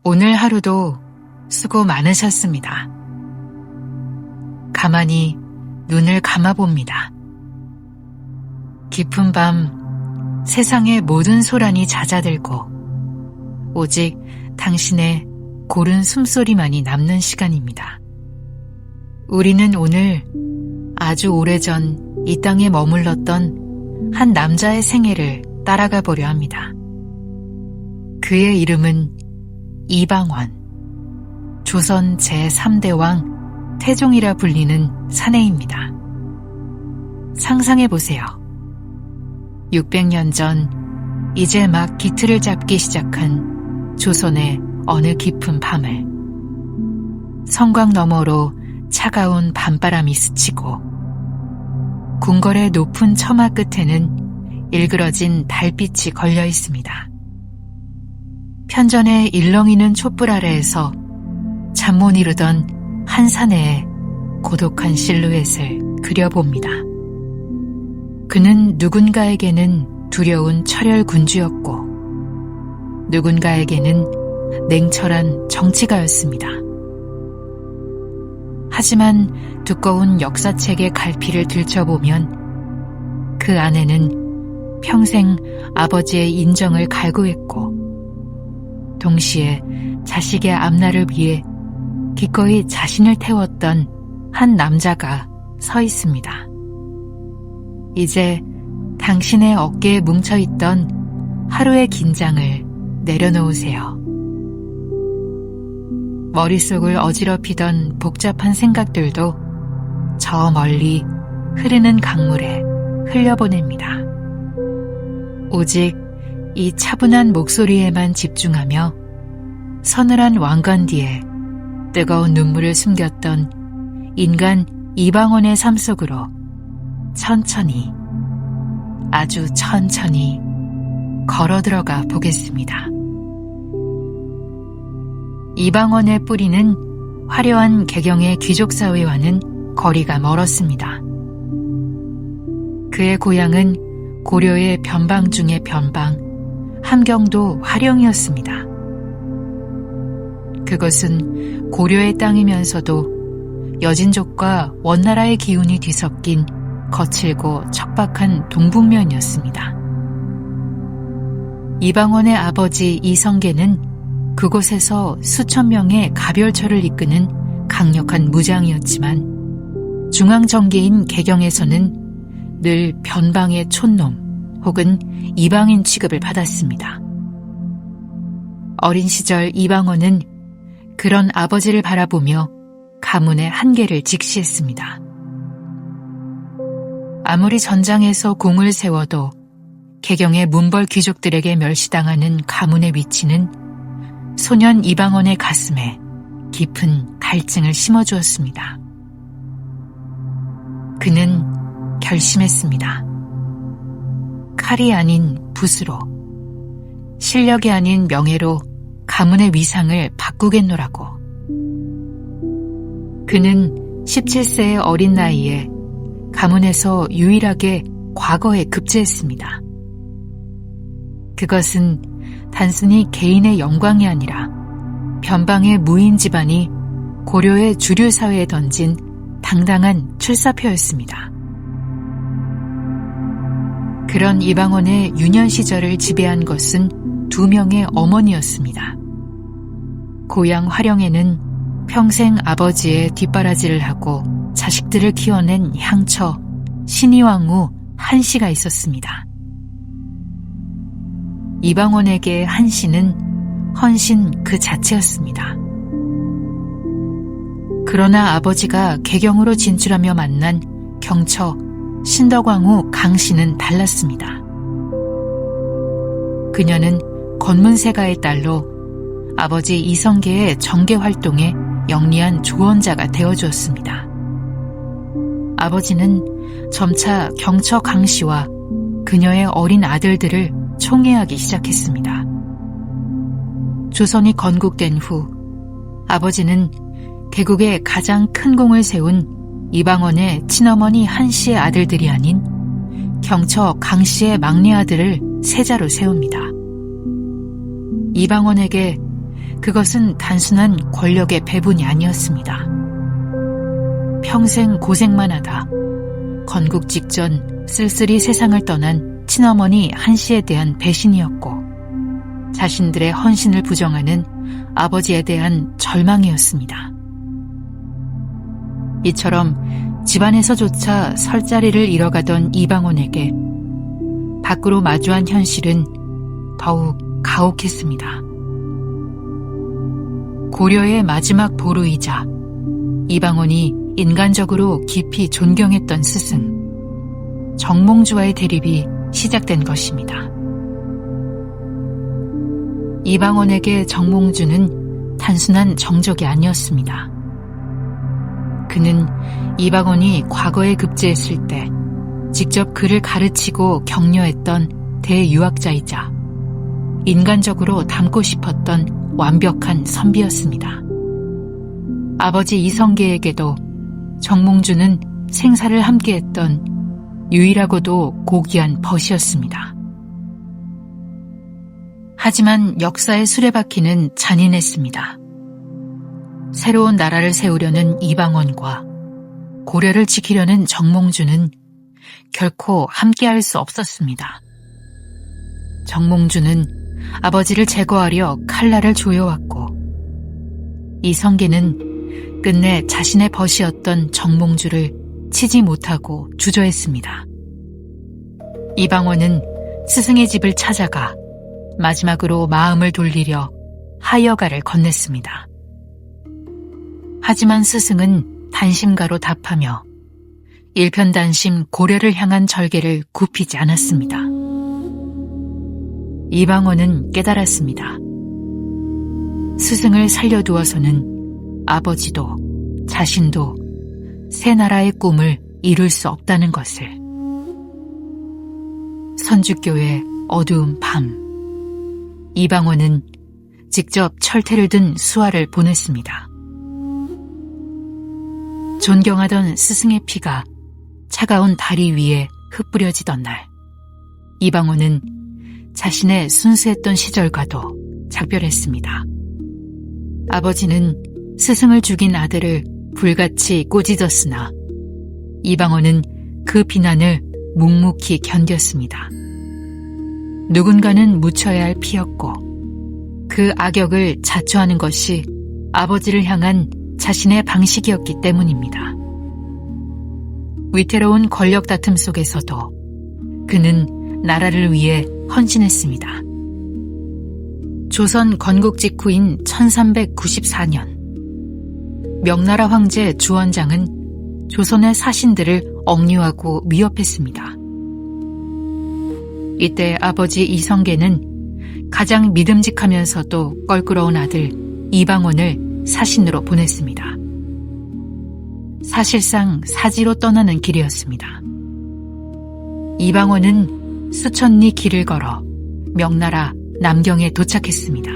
오늘 하루도 수고 많으셨습니다. 가만히 눈을 감아봅니다. 깊은 밤 세상의 모든 소란이 잦아들고 오직 당신의 고른 숨소리만이 남는 시간입니다. 우리는 오늘 아주 오래전 이 땅에 머물렀던 한 남자의 생애를 따라가 보려 합니다. 그의 이름은 이방원, 조선 제3대 왕 태종이라 불리는 사내입니다. 상상해보세요. 600년 전 이제 막 기틀을 잡기 시작한 조선의 어느 깊은 밤을 성곽 너머로 차가운 밤바람이 스치고 궁궐의 높은 처마 끝에는 일그러진 달빛이 걸려 있습니다. 편전의 일렁이는 촛불 아래에서 잠 못 이루던 한 사내의 고독한 실루엣을 그려봅니다. 그는 누군가에게는 두려운 철혈 군주였고 누군가에게는 냉철한 정치가였습니다. 하지만 두꺼운 역사책의 갈피를 들춰보면 그 안에는 평생 아버지의 인정을 갈구했고 동시에 자식의 앞날을 위해 기꺼이 자신을 태웠던 한 남자가 서 있습니다. 이제 당신의 어깨에 뭉쳐있던 하루의 긴장을 내려놓으세요. 머릿속을 어지럽히던 복잡한 생각들도 저 멀리 흐르는 강물에 흘려보냅니다. 오직 이 차분한 목소리에만 집중하며 서늘한 왕관 뒤에 뜨거운 눈물을 숨겼던 인간 이방원의 삶 속으로 천천히, 아주 천천히 걸어 들어가 보겠습니다. 이방원의 뿌리는 화려한 개경의 귀족사회와는 거리가 멀었습니다. 그의 고향은 고려의 변방 중의 변방, 함경도 화령이었습니다. 그것은 고려의 땅이면서도 여진족과 원나라의 기운이 뒤섞인 거칠고 척박한 동북면이었습니다. 이방원의 아버지 이성계는 그곳에서 수천 명의 가별처를 이끄는 강력한 무장이었지만 중앙정계인 개경에서는 늘 변방의 촌놈 혹은 이방인 취급을 받았습니다. 어린 시절 이방원은 그런 아버지를 바라보며 가문의 한계를 직시했습니다. 아무리 전장에서 공을 세워도 개경의 문벌 귀족들에게 멸시당하는 가문의 위치는 소년 이방원의 가슴에 깊은 갈증을 심어주었습니다. 그는 결심했습니다. 칼이 아닌 붓으로, 실력이 아닌 명예로 가문의 위상을 바꾸겠노라고. 그는 17세의 어린 나이에 가문에서 유일하게 과거에 급제했습니다. 그것은 단순히 개인의 영광이 아니라 변방의 무인 집안이 고려의 주류 사회에 던진 당당한 출사표였습니다. 그런 이방원의 유년 시절을 지배한 것은 두 명의 어머니였습니다. 고향 화령에는 평생 아버지의 뒷바라지를 하고 자식들을 키워낸 향처 신의왕후 한씨가 있었습니다. 이방원에게 한씨는 헌신 그 자체였습니다. 그러나 아버지가 개경으로 진출하며 만난 경처 신덕왕후 강씨는 달랐습니다. 그녀는 건문세가의 딸로 아버지 이성계의 정계 활동에 영리한 조언자가 되어주었습니다. 아버지는 점차 경처 강씨와 그녀의 어린 아들들을 총애하기 시작했습니다. 조선이 건국된 후 아버지는 개국에 가장 큰 공을 세운 이방원의 친어머니 한씨의 아들들이 아닌 경처 강씨의 막내 아들을 세자로 세웁니다. 이방원에게 그것은 단순한 권력의 배분이 아니었습니다. 평생 고생만 하다 건국 직전 쓸쓸히 세상을 떠난 친어머니 한씨에 대한 배신이었고, 자신들의 헌신을 부정하는 아버지에 대한 절망이었습니다. 이처럼 집안에서조차 설 자리를 잃어가던 이방원에게 밖으로 마주한 현실은 더욱 가혹했습니다. 고려의 마지막 보루이자 이방원이 인간적으로 깊이 존경했던 스승 정몽주와의 대립이 시작된 것입니다. 이방원에게 정몽주는 단순한 정적이 아니었습니다. 그는 이방원이 과거에 급제했을 때 직접 그를 가르치고 격려했던 대유학자이자 인간적으로 닮고 싶었던 완벽한 선비였습니다. 아버지 이성계에게도 정몽주는 생사를 함께했던 유일하고도 고귀한 벗이었습니다. 하지만 역사의 수레바퀴는 잔인했습니다. 새로운 나라를 세우려는 이방원과 고려를 지키려는 정몽주는 결코 함께할 수 없었습니다. 정몽주는 아버지를 제거하려 칼날을 조여왔고, 이성계는 끝내 자신의 벗이었던 정몽주를 치지 못하고 주저했습니다. 이방원은 스승의 집을 찾아가 마지막으로 마음을 돌리려 하여가를 건넸습니다. 하지만 스승은 단심가로 답하며 일편단심 고려를 향한 절개를 굽히지 않았습니다. 이방원은 깨달았습니다. 스승을 살려두어서는 아버지도 자신도 새 나라의 꿈을 이룰 수 없다는 것을. 선주교의 어두운 밤, 이방원은 직접 철퇴를 든 수하를 보냈습니다. 존경하던 스승의 피가 차가운 다리 위에 흩뿌려지던 날, 이방원은 자신의 순수했던 시절과도 작별했습니다. 아버지는 스승을 죽인 아들을 불같이 꼬집었으나 이방원은 그 비난을 묵묵히 견뎠습니다. 누군가는 묻혀야 할 피였고, 그 악역을 자초하는 것이 아버지를 향한 자신의 방식이었기 때문입니다. 위태로운 권력 다툼 속에서도 그는 나라를 위해 헌신했습니다. 조선 건국 직후인 1394년, 명나라 황제 주원장은 조선의 사신들을 억류하고 위협했습니다. 이때 아버지 이성계는 가장 믿음직하면서도 껄끄러운 아들 이방원을 사신으로 보냈습니다. 사실상 사지로 떠나는 길이었습니다. 이방원은 수천 리 길을 걸어 명나라 남경에 도착했습니다.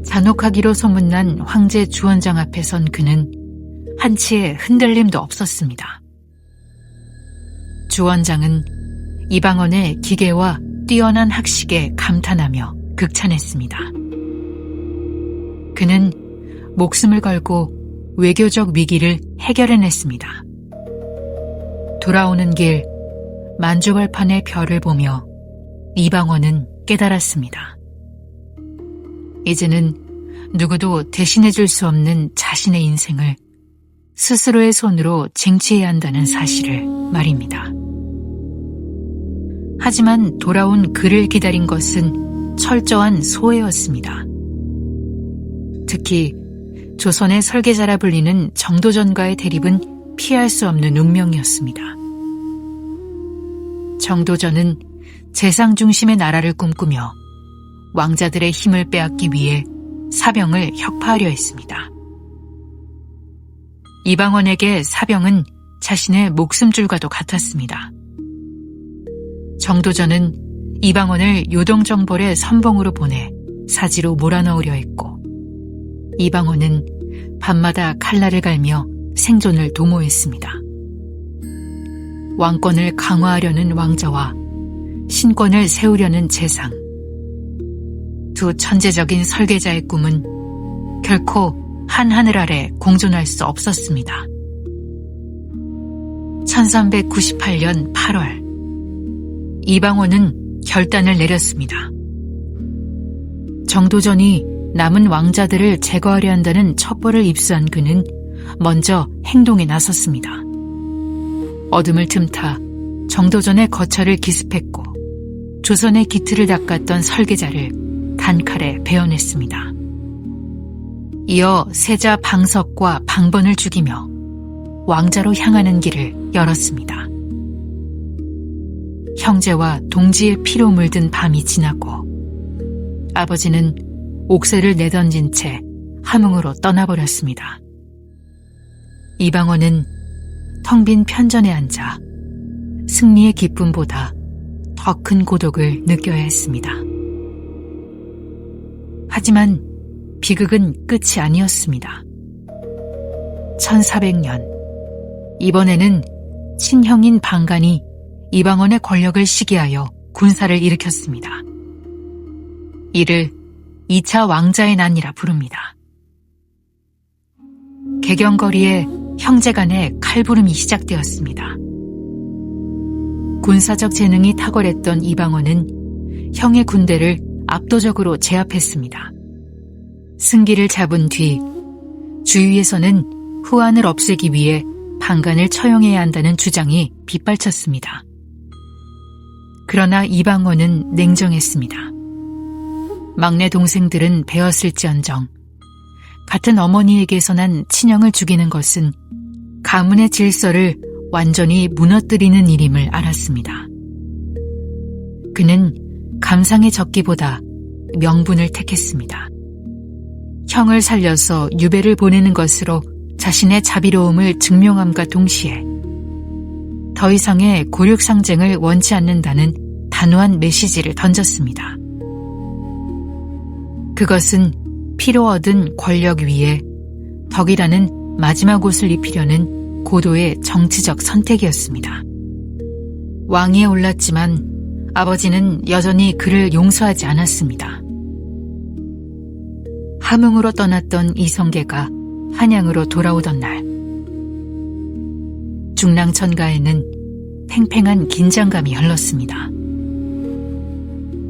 잔혹하기로 소문난 황제 주원장 앞에 선 그는 한치의 흔들림도 없었습니다. 주원장은 이방원의 기계와 뛰어난 학식에 감탄하며 극찬했습니다. 그는 목숨을 걸고 외교적 위기를 해결해냈습니다. 돌아오는 길 만주벌판의 별을 보며 이방원은 깨달았습니다. 이제는 누구도 대신해줄 수 없는 자신의 인생을 스스로의 손으로 쟁취해야 한다는 사실을 말입니다. 하지만 돌아온 그를 기다린 것은 철저한 소외였습니다. 특히 조선의 설계자라 불리는 정도전과의 대립은 피할 수 없는 운명이었습니다. 정도전은 재상 중심의 나라를 꿈꾸며 왕자들의 힘을 빼앗기 위해 사병을 혁파하려 했습니다. 이방원에게 사병은 자신의 목숨줄과도 같았습니다. 정도전은 이방원을 요동정벌의 선봉으로 보내 사지로 몰아넣으려 했고, 이방원은 밤마다 칼날을 갈며 생존을 도모했습니다. 왕권을 강화하려는 왕자와 신권을 세우려는 재상, 두 천재적인 설계자의 꿈은 결코 한 하늘 아래 공존할 수 없었습니다. 1398년 8월 이방원은 결단을 내렸습니다. 정도전이 남은 왕자들을 제거하려 한다는 첩보를 입수한 그는 먼저 행동에 나섰습니다. 어둠을 틈타 정도전의 거처를 기습했고 조선의 기틀을 닦았던 설계자를 단칼에 베어냈습니다. 이어 세자 방석과 방번을 죽이며 왕자로 향하는 길을 열었습니다. 형제와 동지의 피로 물든 밤이 지나고 아버지는 옥새를 내던진 채 함흥으로 떠나버렸습니다. 이방원은 텅 빈 편전에 앉아 승리의 기쁨보다 더 큰 고독을 느껴야 했습니다. 하지만 비극은 끝이 아니었습니다. 1400년 이번에는 친형인 방간이 이방원의 권력을 시기하여 군사를 일으켰습니다. 이를 2차 왕자의 난이라 부릅니다. 개경거리에 형제 간의 칼부름이 시작되었습니다. 군사적 재능이 탁월했던 이방원은 형의 군대를 압도적으로 제압했습니다. 승기를 잡은 뒤 주위에서는 후한을 없애기 위해 방간을 처형해야 한다는 주장이 빗발쳤습니다. 그러나 이방원은 냉정했습니다. 막내 동생들은 배웠을지언정 같은 어머니에게서 난 친형을 죽이는 것은 가문의 질서를 완전히 무너뜨리는 일임을 알았습니다. 그는 감상의 적기보다 명분을 택했습니다. 형을 살려서 유배를 보내는 것으로 자신의 자비로움을 증명함과 동시에 더 이상의 고륙상쟁을 원치 않는다는 단호한 메시지를 던졌습니다. 그것은 피로 얻은 권력 위에 덕이라는 마지막 옷을 입히려는 고도의 정치적 선택이었습니다. 왕위에 올랐지만 아버지는 여전히 그를 용서하지 않았습니다. 함흥으로 떠났던 이성계가 한양으로 돌아오던 날 중랑천가에는 팽팽한 긴장감이 흘렀습니다.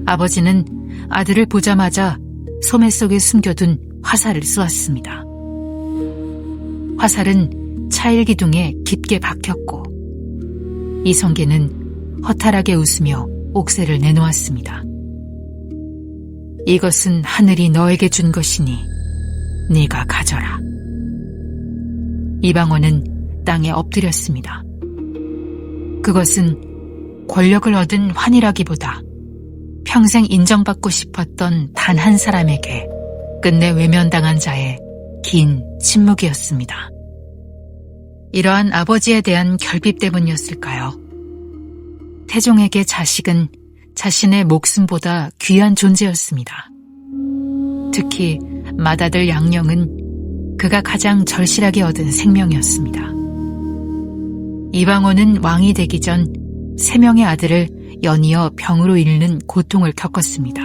아버지는 아들을 보자마자 소매 속에 숨겨둔 화살을 쏘았습니다. 화살은 차일기둥에 깊게 박혔고 이성계는 허탈하게 웃으며 옥새를 내놓았습니다. 이것은 하늘이 너에게 준 것이니 네가 가져라. 이방원은 땅에 엎드렸습니다. 그것은 권력을 얻은 환희라기보다 평생 인정받고 싶었던 단 한 사람에게 끝내 외면당한 자의 긴 침묵이었습니다. 이러한 아버지에 대한 결핍 때문이었을까요? 태종에게 자식은 자신의 목숨보다 귀한 존재였습니다. 특히 맏아들 양령은 그가 가장 절실하게 얻은 생명이었습니다. 이방원은 왕이 되기 전 3명의 아들을 연이어 병으로 잃는 고통을 겪었습니다.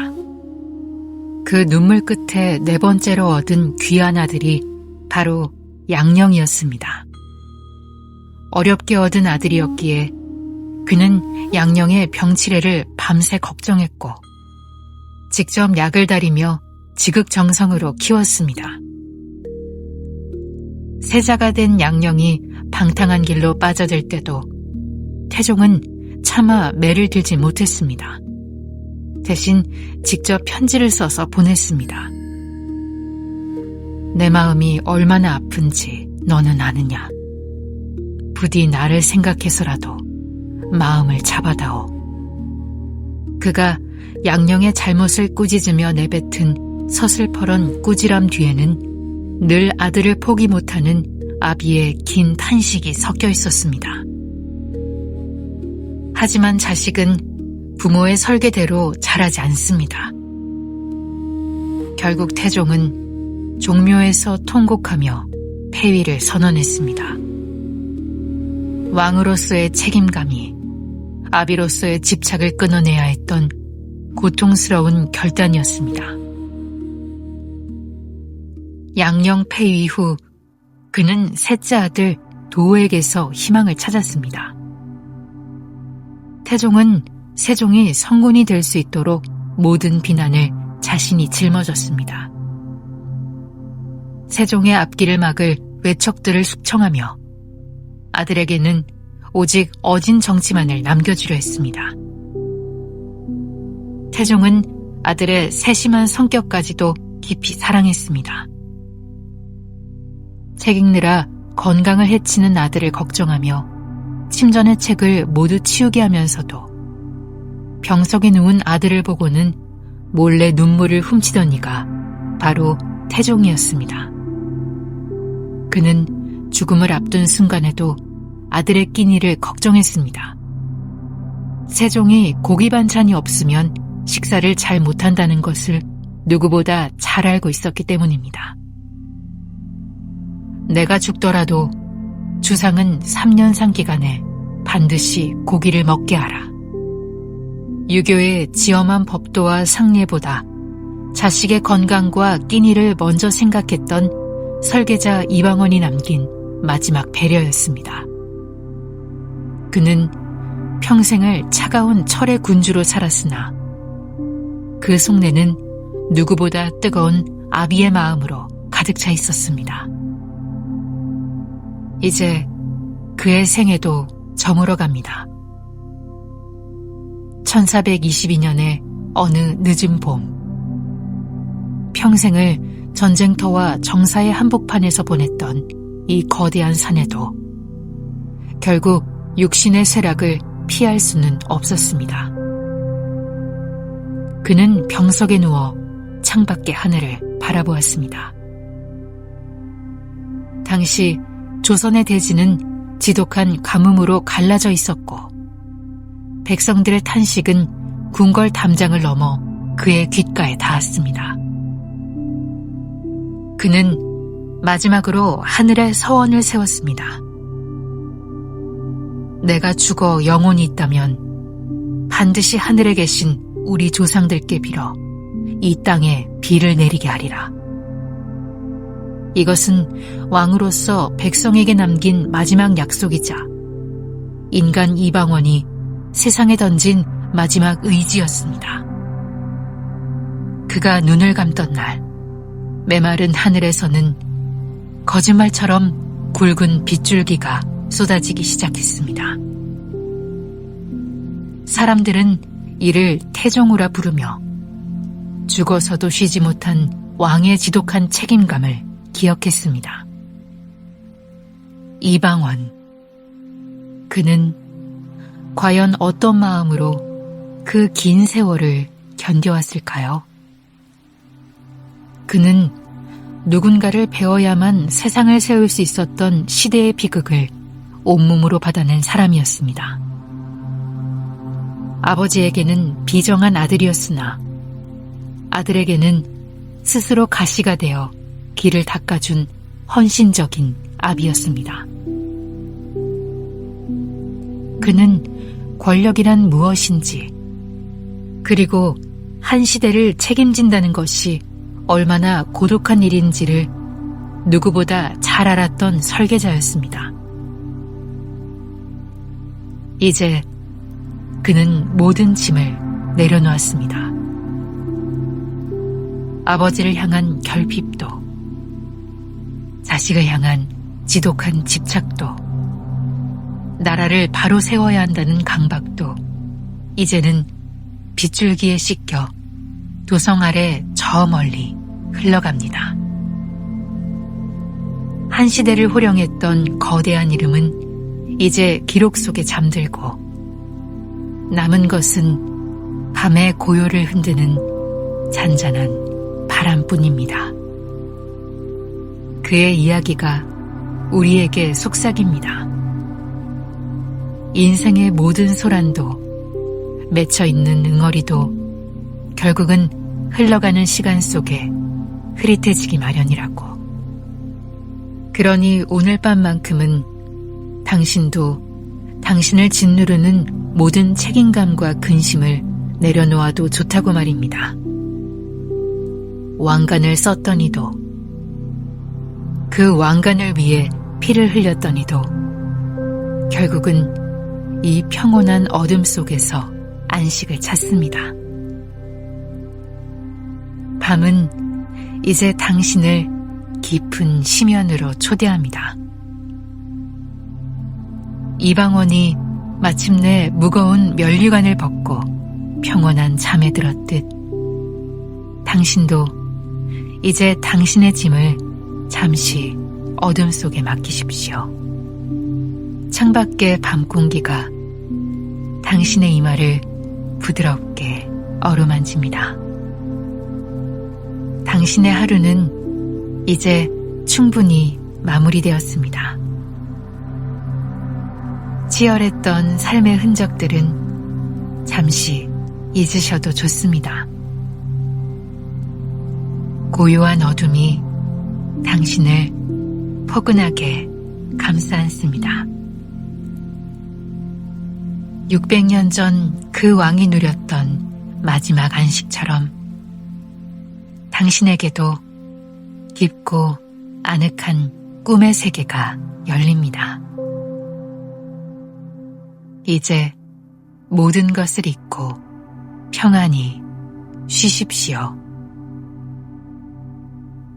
그 눈물 끝에 4번째로 얻은 귀한 아들이 바로 양령이었습니다. 어렵게 얻은 아들이었기에 그는 양령의 병치레를 밤새 걱정했고 직접 약을 다리며 지극정성으로 키웠습니다. 세자가 된 양령이 방탕한 길로 빠져들 때도 태종은 차마 매를 들지 못했습니다. 대신 직접 편지를 써서 보냈습니다. 내 마음이 얼마나 아픈지 너는 아느냐. 부디 나를 생각해서라도 마음을 잡아다오. 그가 양령의 잘못을 꾸짖으며 내뱉은 서슬퍼런 꾸지람 뒤에는 늘 아들을 포기 못하는 아비의 긴 탄식이 섞여 있었습니다. 하지만 자식은 부모의 설계대로 자라지 않습니다. 결국 태종은 종묘에서 통곡하며 폐위를 선언했습니다. 왕으로서의 책임감이 아비로서의 집착을 끊어내야 했던 고통스러운 결단이었습니다. 양령 폐위 후 그는 셋째 아들 도에게서 희망을 찾았습니다. 태종은 세종이 성군이 될 수 있도록 모든 비난을 자신이 짊어졌습니다. 세종의 앞길을 막을 외척들을 숙청하며 아들에게는 오직 어진 정치만을 남겨주려 했습니다. 태종은 아들의 세심한 성격까지도 깊이 사랑했습니다. 책 읽느라 건강을 해치는 아들을 걱정하며 침전의 책을 모두 치우게 하면서도 병석에 누운 아들을 보고는 몰래 눈물을 훔치던 이가 바로 태종이었습니다. 그는 죽음을 앞둔 순간에도 아들의 끼니를 걱정했습니다. 세종이 고기 반찬이 없으면 식사를 잘 못한다는 것을 누구보다 잘 알고 있었기 때문입니다. 내가 죽더라도 주상은 3년상 기간에 반드시 고기를 먹게 하라. 유교의 지엄한 법도와 상례보다 자식의 건강과 끼니를 먼저 생각했던 설계자 이방원이 남긴 마지막 배려였습니다. 그는 평생을 차가운 철의 군주로 살았으나 그 속내는 누구보다 뜨거운 아비의 마음으로 가득 차 있었습니다. 이제 그의 생애도 저물어 갑니다. 1422년의 어느 늦은 봄, 평생을 전쟁터와 정사의 한복판에서 보냈던 이 거대한 사내도 결국 육신의 쇠락을 피할 수는 없었습니다. 그는 병석에 누워 창밖의 하늘을 바라보았습니다. 당시 조선의 대지는 지독한 가뭄으로 갈라져 있었고 백성들의 탄식은 궁궐 담장을 넘어 그의 귓가에 닿았습니다. 그는 마지막으로 하늘에 서원을 세웠습니다. 내가 죽어 영혼이 있다면 반드시 하늘에 계신 우리 조상들께 빌어 이 땅에 비를 내리게 하리라. 이것은 왕으로서 백성에게 남긴 마지막 약속이자 인간 이방원이 세상에 던진 마지막 의지였습니다. 그가 눈을 감던 날 메마른 하늘에서는 거짓말처럼 굵은 빗줄기가 쏟아지기 시작했습니다. 사람들은 이를 태종우라 부르며 죽어서도 쉬지 못한 왕의 지독한 책임감을 기억했습니다. 이방원. 그는 과연 어떤 마음으로 그 긴 세월을 견뎌왔을까요? 그는 누군가를 배워야만 세상을 세울 수 있었던 시대의 비극을 온몸으로 받아낸 사람이었습니다. 아버지에게는 비정한 아들이었으나 아들에게는 스스로 가시가 되어 길을 닦아준 헌신적인 아비였습니다. 그는 권력이란 무엇인지, 그리고 한 시대를 책임진다는 것이 얼마나 고독한 일인지를 누구보다 잘 알았던 설계자였습니다. 이제 그는 모든 짐을 내려놓았습니다. 아버지를 향한 결핍도, 자식을 향한 지독한 집착도, 나라를 바로 세워야 한다는 강박도 이제는 빗줄기에 씻겨 도성 아래 저 멀리 흘러갑니다. 한 시대를 호령했던 거대한 이름은 이제 기록 속에 잠들고 남은 것은 밤의 고요를 흔드는 잔잔한 바람뿐입니다. 그의 이야기가 우리에게 속삭입니다. 인생의 모든 소란도, 맺혀있는 응어리도 결국은 흘러가는 시간 속에 흐릿해지기 마련이라고. 그러니 오늘 밤만큼은 당신도 당신을 짓누르는 모든 책임감과 근심을 내려놓아도 좋다고 말입니다. 왕관을 썼던 이도, 그 왕관을 위해 피를 흘렸더니도 결국은 이 평온한 어둠 속에서 안식을 찾습니다. 밤은 이제 당신을 깊은 심연으로 초대합니다. 이방원이 마침내 무거운 면류관을 벗고 평온한 잠에 들었듯 당신도 이제 당신의 짐을 잠시 어둠 속에 맡기십시오. 창밖의 밤 공기가 당신의 이마를 부드럽게 어루만집니다. 당신의 하루는 이제 충분히 마무리되었습니다. 치열했던 삶의 흔적들은 잠시 잊으셔도 좋습니다. 고요한 어둠이 당신을 포근하게 감싸 안습니다. 600년 전 그 왕이 누렸던 마지막 안식처럼 당신에게도 깊고 아늑한 꿈의 세계가 열립니다. 이제 모든 것을 잊고 평안히 쉬십시오.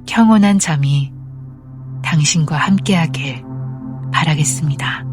평온한 잠이 당신과 함께하길 바라겠습니다.